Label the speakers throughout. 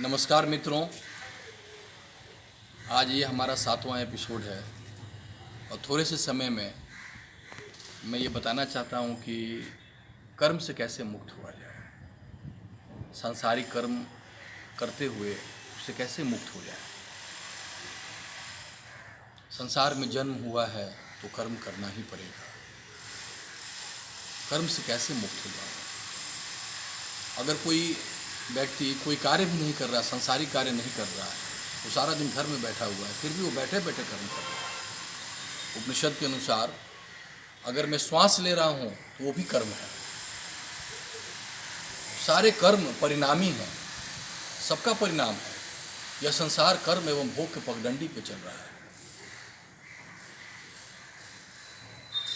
Speaker 1: नमस्कार मित्रों, आज ये हमारा 7वां एपिसोड है और थोड़े से समय में मैं ये बताना चाहता हूँ कि कर्म से कैसे मुक्त हुआ जाए। सांसारिक कर्म करते हुए उससे कैसे मुक्त हो जाए। संसार में जन्म हुआ है तो कर्म करना ही पड़ेगा। कर्म से कैसे मुक्त हो जाए। अगर कोई व्यक्ति कोई कार्य भी नहीं कर रहा, सांसारिक कार्य नहीं कर रहा है, वो सारा दिन घर में बैठा हुआ है, फिर भी वो बैठे बैठे कर्म कर रहा है। उपनिषद के अनुसार अगर मैं श्वास ले रहा हूँ तो वो भी कर्म है। सारे कर्म परिणामी हैं, सबका परिणाम है। यह संसार कर्म एवं भोग के पगडंडी पे चल रहा है।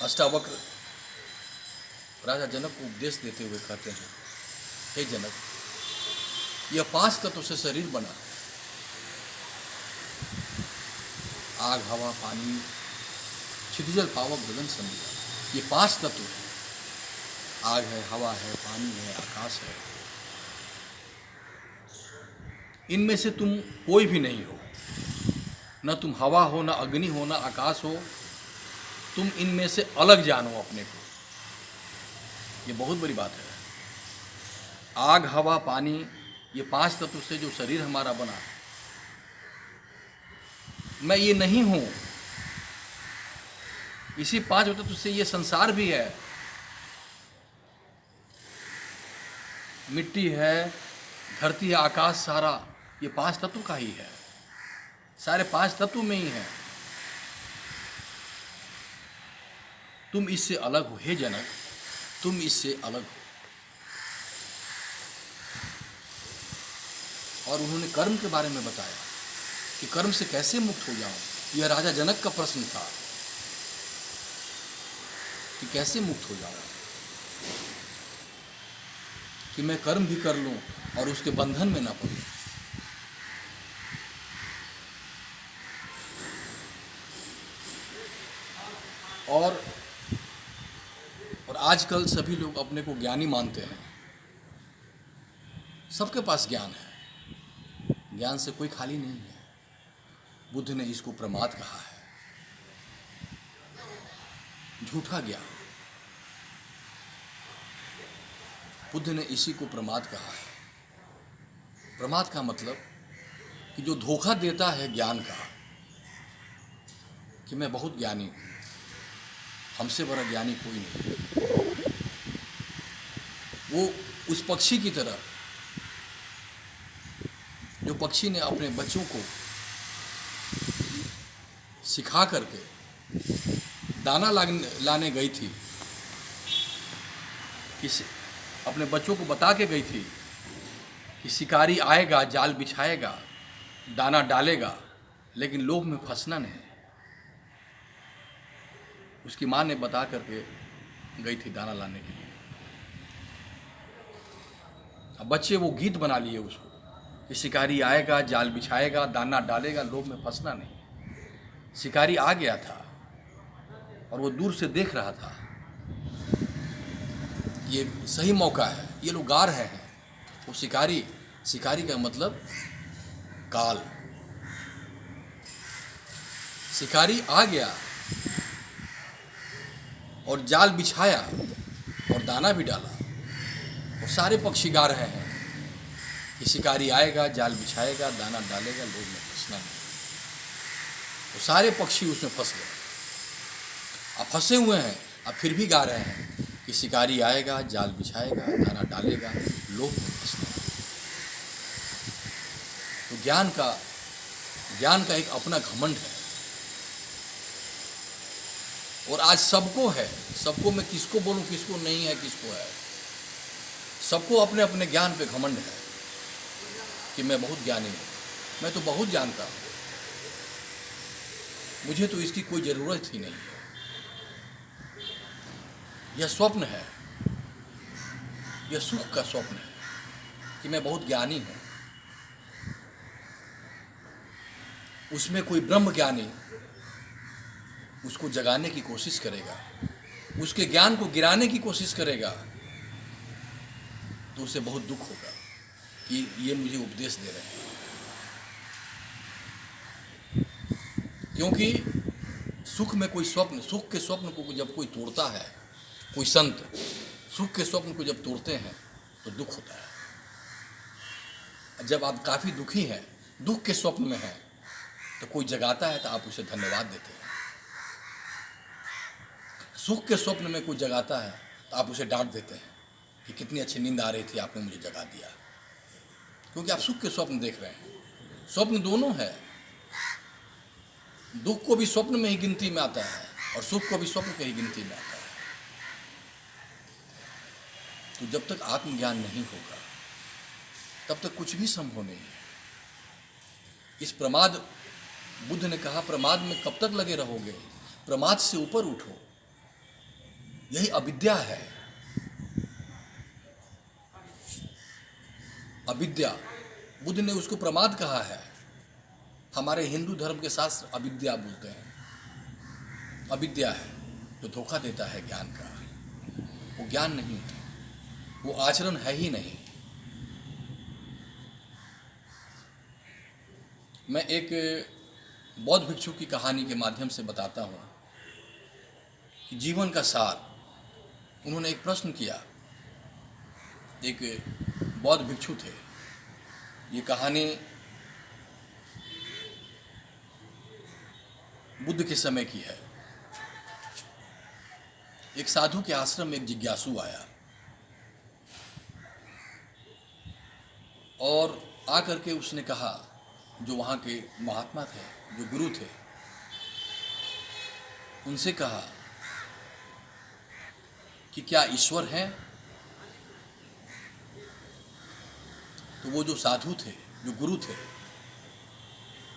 Speaker 1: अष्टावक्र राजा जनक को उपदेश देते हुए कहते हैं, हे जनक, यह 5 तत्व से शरीर बना है। आग, हवा, पानी, क्षितिजल, पावक, गगन, संध्या। ये 5 तत्व हैं। आग है, हवा है, पानी है, आकाश है। इनमें से तुम कोई भी नहीं हो। न तुम हवा हो, न अग्नि हो, न आकाश हो। तुम इनमें से अलग जानो अपने को। ये बहुत बड़ी बात है। आग, हवा, पानी, ये 5 तत्व से जो शरीर हमारा बना, मैं ये नहीं हूं। इसी 5 तत्व से ये संसार भी है। मिट्टी है, धरती है, आकाश, सारा ये 5 तत्व का ही है। सारे 5 तत्व में ही है। तुम इससे अलग हो, हे जनक, तुम इससे अलग हो। और उन्होंने कर्म के बारे में बताया कि कर्म से कैसे मुक्त हो जाऊं। यह राजा जनक का प्रश्न था कि कैसे मुक्त हो जाऊं, कि मैं कर्म भी कर लूं और उसके बंधन में ना पड़ूं। और आजकल सभी लोग अपने को ज्ञानी मानते हैं। सबके पास ज्ञान है, ज्ञान से कोई खाली नहीं है। बुद्ध ने इसको प्रमाद कहा है, झूठा ज्ञान। बुद्ध ने इसी को प्रमाद कहा है। प्रमाद का मतलब कि जो धोखा देता है ज्ञान का, कि मैं बहुत ज्ञानी हूं, हमसे बड़ा ज्ञानी कोई नहीं है। वो उस पक्षी की तरह, जो पक्षी ने अपने बच्चों को सिखा करके दाना लाने गई थी, कि अपने बच्चों को बता के गई थी कि शिकारी आएगा, जाल बिछाएगा, दाना डालेगा, लेकिन लोभ में फंसना नहीं। उसकी माँ ने बता करके गई थी दाना लाने के लिए। अब बच्चे वो गीत बना लिए उसको कि शिकारी आएगा, जाल बिछाएगा, दाना डालेगा, लोभ में फंसना नहीं। शिकारी आ गया था और वो दूर से देख रहा था, ये सही मौका है, ये लोग गा रहे हैं। वो शिकारी का मतलब काल। शिकारी आ गया और जाल बिछाया और दाना भी डाला, और सारे पक्षी गा रहे हैं कि शिकारी आएगा, जाल बिछाएगा, दाना डालेगा, लोभ में फंसना नहीं। तो सारे पक्षी उसमें फंस गए। अब फंसे हुए हैं, अब फिर भी गा रहे हैं कि शिकारी आएगा, जाल बिछाएगा, दाना डालेगा, लोभ में फंसना नहीं। तो ज्ञान का एक अपना घमंड है। और आज सबको है। सबको, मैं किसको बोलूं किसको नहीं है, किसको है। सबको अपने अपने ज्ञान पे घमंड है कि मैं बहुत ज्ञानी हूं, मैं तो बहुत जानता हूं, मुझे तो इसकी कोई ज़रूरत ही नहीं है। यह स्वप्न है, यह सुख का स्वप्न है कि मैं बहुत ज्ञानी हूं। उसमें कोई ब्रह्म ज्ञानी उसको जगाने की कोशिश करेगा, उसके ज्ञान को गिराने की कोशिश करेगा, तो उसे बहुत दुख होगा। कि ये मुझे उपदेश दे रहे हैं। क्योंकि सुख में कोई स्वप्न, सुख के स्वप्न को जब कोई तोड़ता है, कोई संत सुख के स्वप्न को जब तोड़ते हैं तो दुख होता है। जब आप काफ़ी दुखी हैं, दुख के स्वप्न में हैं, तो कोई जगाता है तो आप उसे धन्यवाद देते हैं। सुख के स्वप्न में कोई जगाता है तो आप उसे डांट देते हैं कि कितनी अच्छी नींद आ रही थी, आपने मुझे जगा दिया। क्योंकि आप सुख के स्वप्न देख रहे हैं। स्वप्न दोनों है, दुख को भी स्वप्न में ही गिनती में आता है और सुख को भी स्वप्न के ही गिनती में आता है। तो जब तक आत्मज्ञान नहीं होगा तब तक कुछ भी संभव नहीं है। इस प्रमाद, बुद्ध ने कहा, प्रमाद में कब तक लगे रहोगे, प्रमाद से ऊपर उठो। यही अविद्या है। अविद्या, बुद्ध ने उसको प्रमाद कहा है। हमारे हिंदू धर्म के शास्त्र अविद्या बोलते हैं। अविद्या है जो धोखा देता है ज्ञान का। वो ज्ञान नहीं है, वो आचरण है ही नहीं। मैं एक बौद्ध भिक्षु की कहानी के माध्यम से बताता हूँ कि जीवन का सार। उन्होंने एक प्रश्न किया। एक बौद्ध भिक्षु थे। ये कहानी बुद्ध के समय की है। एक साधु के आश्रम में एक जिज्ञासु आया और आकर के उसने कहा, जो वहाँ के महात्मा थे, जो गुरु थे, उनसे कहा कि क्या ईश्वर है? तो वो जो साधु थे, जो गुरु थे,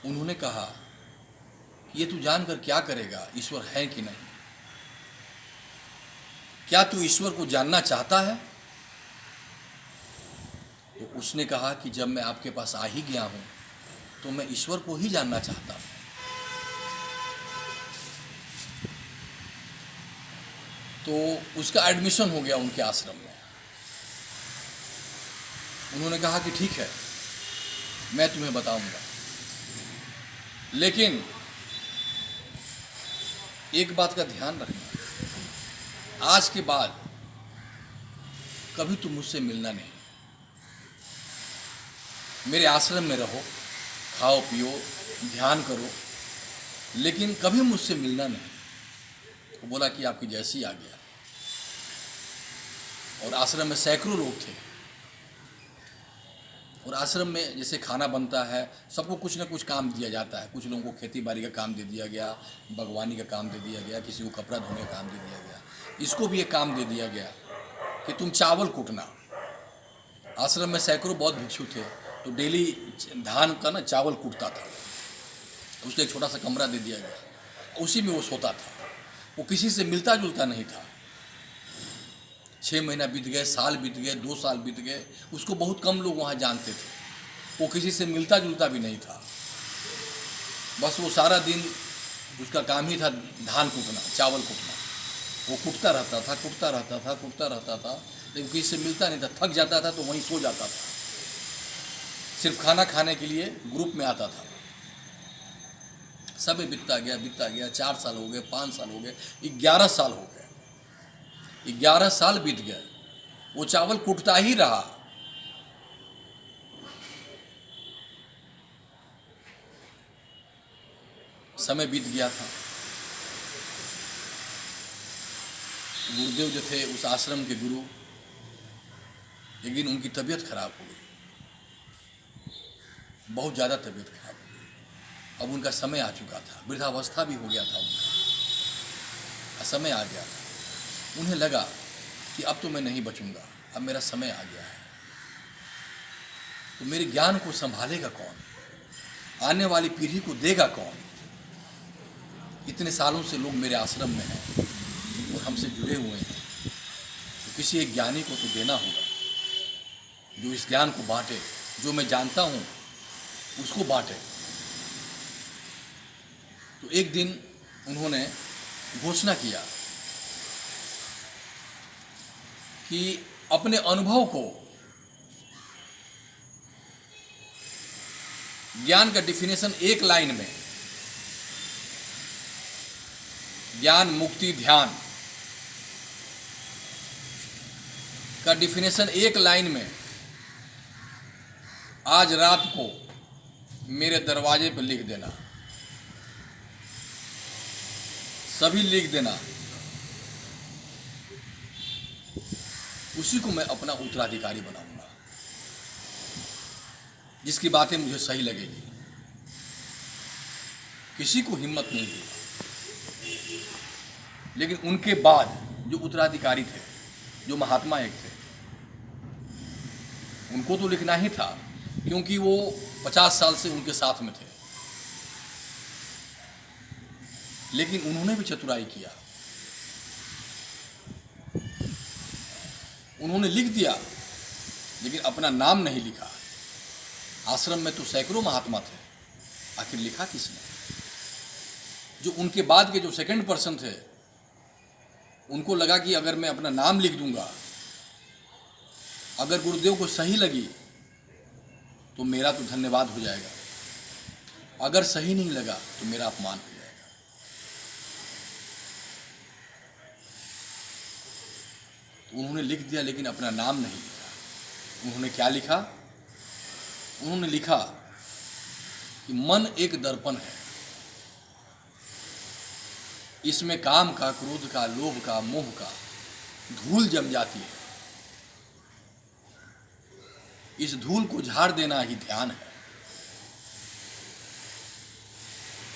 Speaker 1: उन्होंने कहा कि ये तू जानकर क्या करेगा, ईश्वर है कि नहीं? क्या तू ईश्वर को जानना चाहता है? तो उसने कहा कि जब मैं आपके पास आ ही गया हूं तो मैं ईश्वर को ही जानना चाहता हूं। तो उसका एडमिशन हो गया उनके आश्रम में। उन्होंने कहा कि ठीक है, मैं तुम्हें बताऊंगा, लेकिन एक बात का ध्यान रखना, आज के बाद कभी तुम मुझसे मिलना नहीं। मेरे आश्रम में रहो, खाओ पियो, ध्यान करो, लेकिन कभी मुझसे मिलना नहीं। तो बोला कि आपकी जैसी आ गया। और आश्रम में सैकड़ों लोग थे और आश्रम में जैसे खाना बनता है, सबको कुछ ना कुछ काम दिया जाता है। कुछ लोगों को खेती बाड़ी का काम दे दिया गया, बागवानी का काम दे दिया गया, किसी को कपड़ा धोने का काम दे दिया गया। इसको भी एक काम दे दिया गया कि तुम चावल कूटना। आश्रम में सैकड़ों बौद्ध भिक्षु थे, तो डेली धान का ना चावल कूटता था। उसको एक छोटा सा कमरा दे दिया गया, उसी में वो सोता था। वो किसी से मिलता जुलता नहीं था। 6 महीना बीत गए, साल बीत गए, 2 साल बीत गए, उसको बहुत कम लोग वहाँ जानते थे। वो किसी से मिलता जुलता भी नहीं था। बस वो सारा दिन उसका काम ही था धान कूटना, चावल कूटना। वो कूटता रहता था, कूटता रहता था, कूटता रहता था, लेकिन किसी से मिलता नहीं था। थक जाता था तो वहीं सो जाता था। सिर्फ खाना खाने के लिए ग्रुप में आता था। सब बीतता गया। 4 साल हो गए, 5 साल हो गए, 11 साल हो गए। 11 साल बीत गए, वो चावल कूटता ही रहा। समय बीत गया था। गुरुदेव जो थे, उस आश्रम के गुरु, एक दिन उनकी तबीयत खराब हो गई, बहुत ज़्यादा तबीयत खराब हो गई। अब उनका समय आ चुका था, वृद्धावस्था भी हो गया था उनका, समय आ गया था। उन्हें लगा कि अब तो मैं नहीं बचूंगा, अब मेरा समय आ गया है। तो मेरे ज्ञान को संभालेगा कौन? आने वाली पीढ़ी को देगा कौन? इतने सालों से लोग मेरे आश्रम में हैं और हमसे जुड़े हुए हैं, तो किसी एक ज्ञानी को तो देना होगा जो इस ज्ञान को बांटे, जो मैं जानता हूँ उसको बांटे। तो एक दिन उन्होंने घोषणा किया कि अपने अनुभव को ज्ञान का डिफिनेशन एक लाइन में, ज्ञान मुक्ति ध्यान का डिफिनेशन एक लाइन में, आज रात को मेरे दरवाजे पर लिख देना, सभी लिख देना, उसी को मैं अपना उत्तराधिकारी बनाऊंगा, जिसकी बातें मुझे सही लगेगी। किसी को हिम्मत नहीं हुई, लेकिन उनके बाद जो उत्तराधिकारी थे, जो महात्मा एक थे, उनको तो लिखना ही था, क्योंकि वो 50 साल से उनके साथ में थे। लेकिन उन्होंने भी चतुराई किया, उन्होंने लिख दिया लेकिन अपना नाम नहीं लिखा। आश्रम में तो सैकड़ों महात्मा थे, आखिर लिखा किसने? जो उनके बाद के जो सेकंड पर्सन थे, उनको लगा कि अगर मैं अपना नाम लिख दूंगा, अगर गुरुदेव को सही लगी तो मेरा तो धन्यवाद हो जाएगा, अगर सही नहीं लगा तो मेरा अपमान हो जाएगा। तो उन्होंने लिख दिया लेकिन अपना नाम नहीं लिखा। उन्होंने क्या लिखा? उन्होंने लिखा कि मन एक दर्पण है, इसमें काम का, क्रोध का, लोभ का, मोह का धूल जम जाती है, इस धूल को झाड़ देना ही ध्यान है।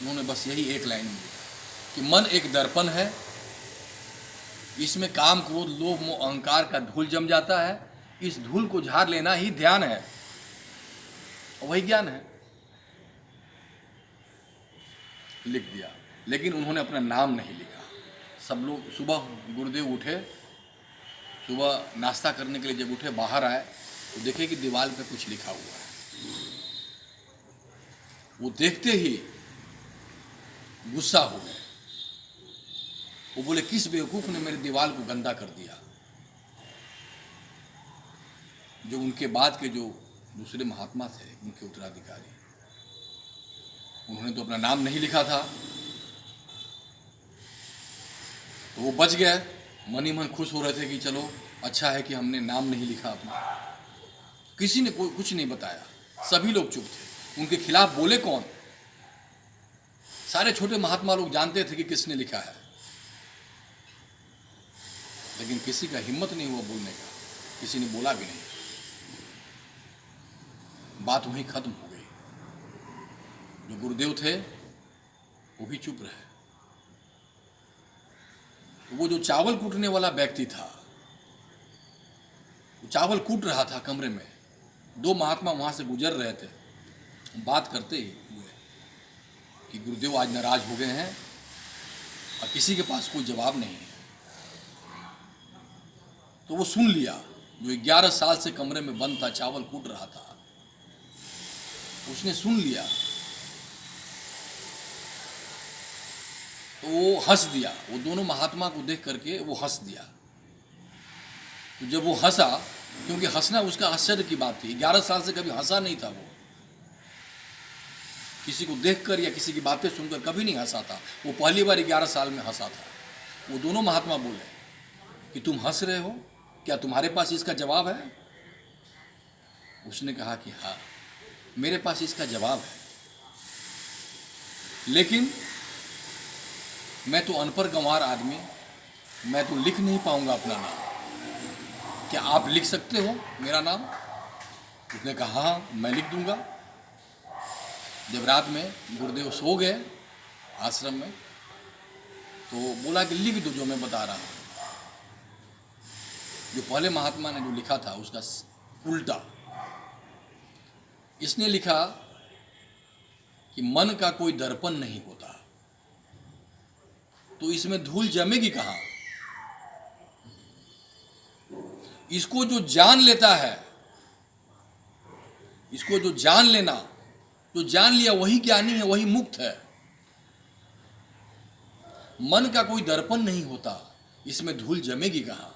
Speaker 1: उन्होंने बस यही एक लाइन में लिखा कि मन एक दर्पण है, इसमें काम, क्रोध, लोभ, मोह, अहंकार का धूल जम जाता है, इस धूल को झाड़ लेना ही ध्यान है, और वही ज्ञान है। लिख दिया, लेकिन उन्होंने अपना नाम नहीं लिखा। सब लोग सुबह गुरुदेव उठे, सुबह नाश्ता करने के लिए जब उठे, बाहर आए तो देखे कि दीवार पे कुछ लिखा हुआ है। वो देखते ही गुस्सा हो गए। वो बोले, किस बेवकूफ ने मेरे दीवार को गंदा कर दिया? जो उनके बाद के जो दूसरे महात्मा थे, उनके उत्तराधिकारी, उन्होंने तो अपना नाम नहीं लिखा था, तो वो बच गए। मन ही मन खुश हो रहे थे कि चलो अच्छा है कि हमने नाम नहीं लिखा अपना। किसी ने कोई कुछ नहीं बताया, सभी लोग चुप थे। उनके खिलाफ बोले कौन? सारे छोटे महात्मा लोग जानते थे कि किसने लिखा है, लेकिन किसी का हिम्मत नहीं हुआ बोलने का, किसी ने बोला भी नहीं। बात वहीं खत्म हो गई। जो गुरुदेव थे वो भी चुप रहे। वो जो चावल कूटने वाला व्यक्ति था, वो चावल कूट रहा था कमरे में। दो महात्मा वहां से गुजर रहे थे, बात करते ही हुए कि गुरुदेव आज नाराज हो गए हैं और किसी के पास कोई जवाब नहीं है। तो वो सुन लिया, जो 11 साल से कमरे में बंद था, चावल कूट रहा था, उसने सुन लिया। तो वो हंस दिया। वो दोनों महात्मा को देख करके वो हंस दिया। तो जब वो हंसा, क्योंकि हंसना उसका आश्चर्य की बात थी, 11 साल से कभी हंसा नहीं था वो, किसी को देखकर या किसी की बातें सुनकर कभी नहीं हंसा था। वो पहली बार 11 साल में हंसा था। वो दोनों महात्मा बोले कि तुम हंस रहे हो, क्या तुम्हारे पास इसका जवाब है? उसने कहा कि हाँ, मेरे पास इसका जवाब है, लेकिन मैं तो अनपढ़ गंवार आदमी, मैं तो लिख नहीं पाऊंगा अपना नाम, क्या आप लिख सकते हो मेरा नाम? उसने कहा हाँ, मैं लिख दूंगा। जब रात में गुरुदेव सो गए आश्रम में, तो बोला कि लिख दो जो मैं बता रहा हूँ। जो पहले महात्मा ने जो लिखा था उसका उल्टा। इसने लिखा कि मन का कोई दर्पण नहीं होता, तो इसमें धूल जमेगी कहां? इसको जो जान लेता है, इसको जो जान लेना, जो जान लिया वही ज्ञानी है, वही मुक्त है। मन का कोई दर्पण नहीं होता, इसमें धूल जमेगी कहां?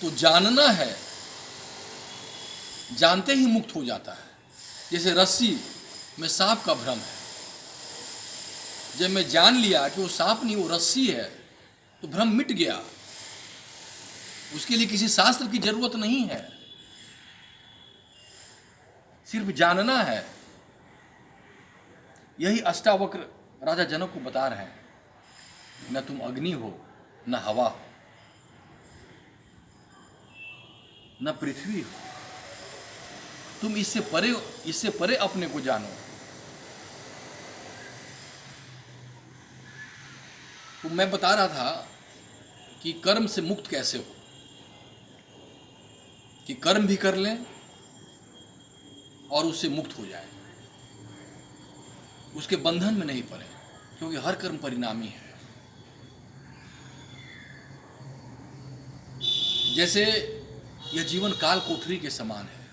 Speaker 1: तो जानना है जानते ही मुक्त हो जाता है। जैसे रस्सी में सांप का भ्रम है, जब मैं जान लिया कि वो सांप नहीं वो रस्सी है तो भ्रम मिट गया। उसके लिए किसी शास्त्र की जरूरत नहीं है, सिर्फ जानना है। यही अष्टावक्र राजा जनक को बता रहे हैं, न तुम अग्नि हो, न हवा हो, न पृथ्वी हो, तुम इससे परे अपने को जानो। तो मैं बता रहा था कि कर्म से मुक्त कैसे हो, कि कर्म भी कर लें और उससे मुक्त हो जाए, उसके बंधन में नहीं पड़े, क्योंकि हर कर्म परिणामी है। जैसे यह जीवन काल कोठरी के समान है,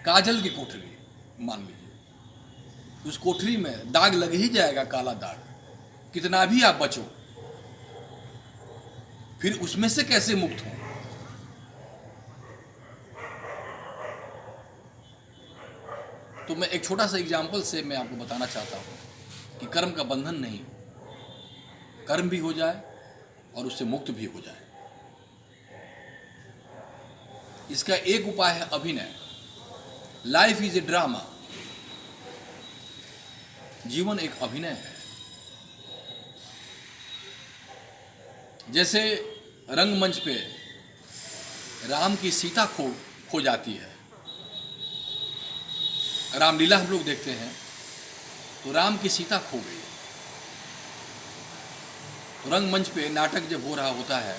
Speaker 1: काजल की कोठरी मान लीजिए, उस कोठरी में दाग लग ही जाएगा, काला दाग, कितना भी आप बचो, फिर उसमें से कैसे मुक्त हो। तो मैं एक छोटा सा एग्जाम्पल से मैं आपको बताना चाहता हूं कि कर्म का बंधन नहीं, कर्म भी हो जाए और उससे मुक्त भी हो जाए। इसका एक उपाय है अभिनय। लाइफ इज ए ड्रामा, जीवन एक अभिनय है। जैसे रंगमंच पे राम की सीता खो जाती है, रामलीला हम लोग देखते हैं, तो राम की सीता खो गई। तो रंगमंच पे नाटक जब हो रहा होता है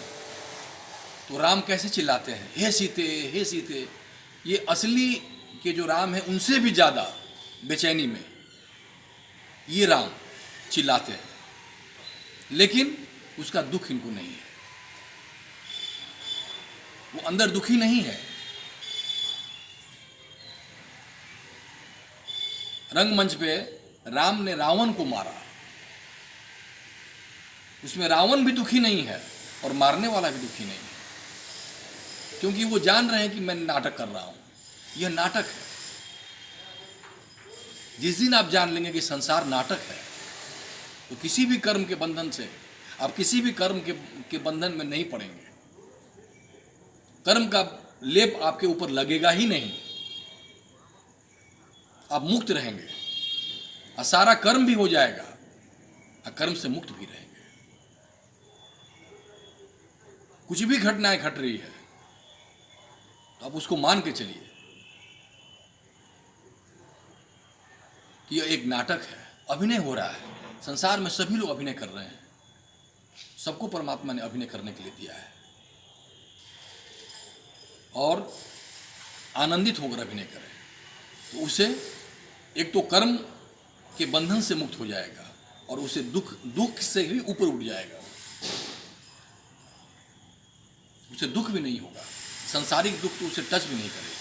Speaker 1: तो राम कैसे चिल्लाते हैं, हे सीते हे सीते। ये असली के जो राम है उनसे भी ज्यादा बेचैनी में ये राम चिल्लाते हैं, लेकिन उसका दुख इनको नहीं है, वो अंदर दुखी नहीं है। रंगमंच पे राम ने रावण को मारा, उसमें रावण भी दुखी नहीं है और मारने वाला भी दुखी नहीं है, क्योंकि वो जान रहे हैं कि मैं नाटक कर रहा हूं, यह नाटक है। जिस दिन आप जान लेंगे कि संसार नाटक है, तो किसी भी कर्म के बंधन से आप किसी भी कर्म के बंधन में नहीं पड़ेंगे। कर्म का लेप आपके ऊपर लगेगा ही नहीं, आप मुक्त रहेंगे और सारा कर्म भी हो जाएगा और कर्म से मुक्त भी रहेंगे। कुछ भी घटनाएं घट रही है तो आप उसको मान के चलिए कि यह एक नाटक है, अभिनय हो रहा है। संसार में सभी लोग अभिनय कर रहे हैं, सबको परमात्मा ने अभिनय करने के लिए दिया है, और आनंदित होकर अभिनय करें तो उसे एक तो कर्म के बंधन से मुक्त हो जाएगा और उसे दुख से भी ऊपर उठ जाएगा, उसे दुख भी नहीं होगा, सांसारिक दुख तो उसे टच भी नहीं करेगा।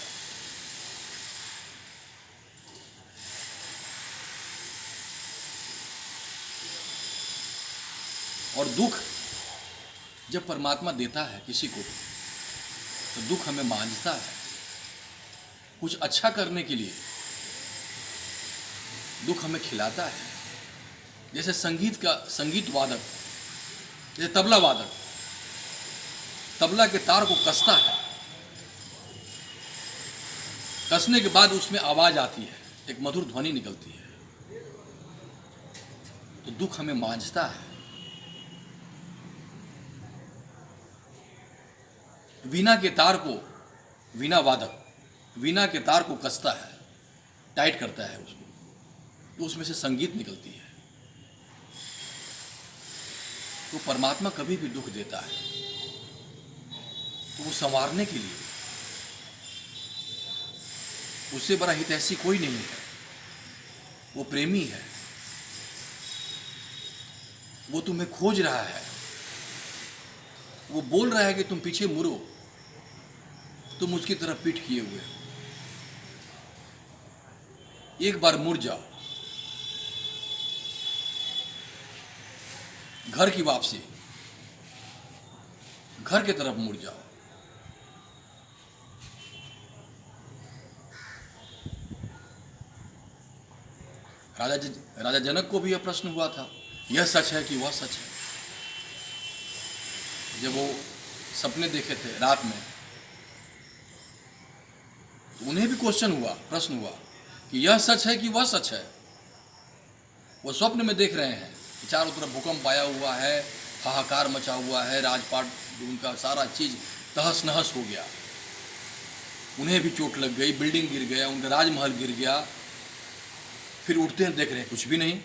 Speaker 1: और दुख जब परमात्मा देता है किसी को तो दुख हमें मांझता है। कुछ अच्छा करने के लिए दुख हमें खिलाता है। जैसे संगीत वादक, जैसे तबला वादक तबला के तार को कसता है, कसने के बाद उसमें आवाज आती है, एक मधुर ध्वनि निकलती है, तो दुख हमें मांझता है। वीणा के तार को वीणा वादक वीणा के तार को कसता है, टाइट करता है उसको, तो उसमें से संगीत निकलती है। तो परमात्मा कभी भी दुख देता है तो वो संवारने के लिए, उससे बड़ा हितैषी कोई नहीं है। वो प्रेमी है, वो तुम्हें खोज रहा है, वो बोल रहा है कि तुम पीछे मुड़ो, तुम उसकी तरफ पीठ किए हुए हो, एक बार मुड़ जाओ। घर की वापसी, घर की तरफ मुड़ जाओ। राजा जनक को भी यह प्रश्न हुआ था, यह सच है कि वह सच है। जब वो सपने देखे थे रात में, तो उन्हें भी प्रश्न हुआ कि यह सच है कि वह सच है। वो स्वप्न में देख रहे हैं कि चारों तरफ भूकंप आया हुआ है, हाहाकार मचा हुआ है, राजपाट उनका सारा चीज तहस नहस हो गया, उन्हें भी चोट लग गई, बिल्डिंग गिर गया, उनका राजमहल गिर गया। फिर उठते हैं, देख रहे हैं कुछ भी नहीं।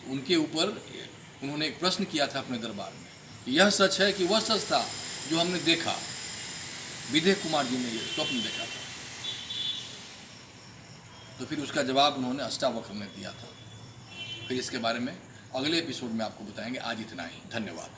Speaker 1: उनके ऊपर उन्होंने एक प्रश्न किया था अपने दरबार में कि यह सच है कि वह सच था जो हमने देखा। विदेह कुमार जी ने यह स्वप्न देखा था। तो फिर उसका जवाब उन्होंने अष्टावक्र ने दिया था। फिर इसके बारे में अगले एपिसोड में आपको बताएंगे। आज इतना ही, धन्यवाद।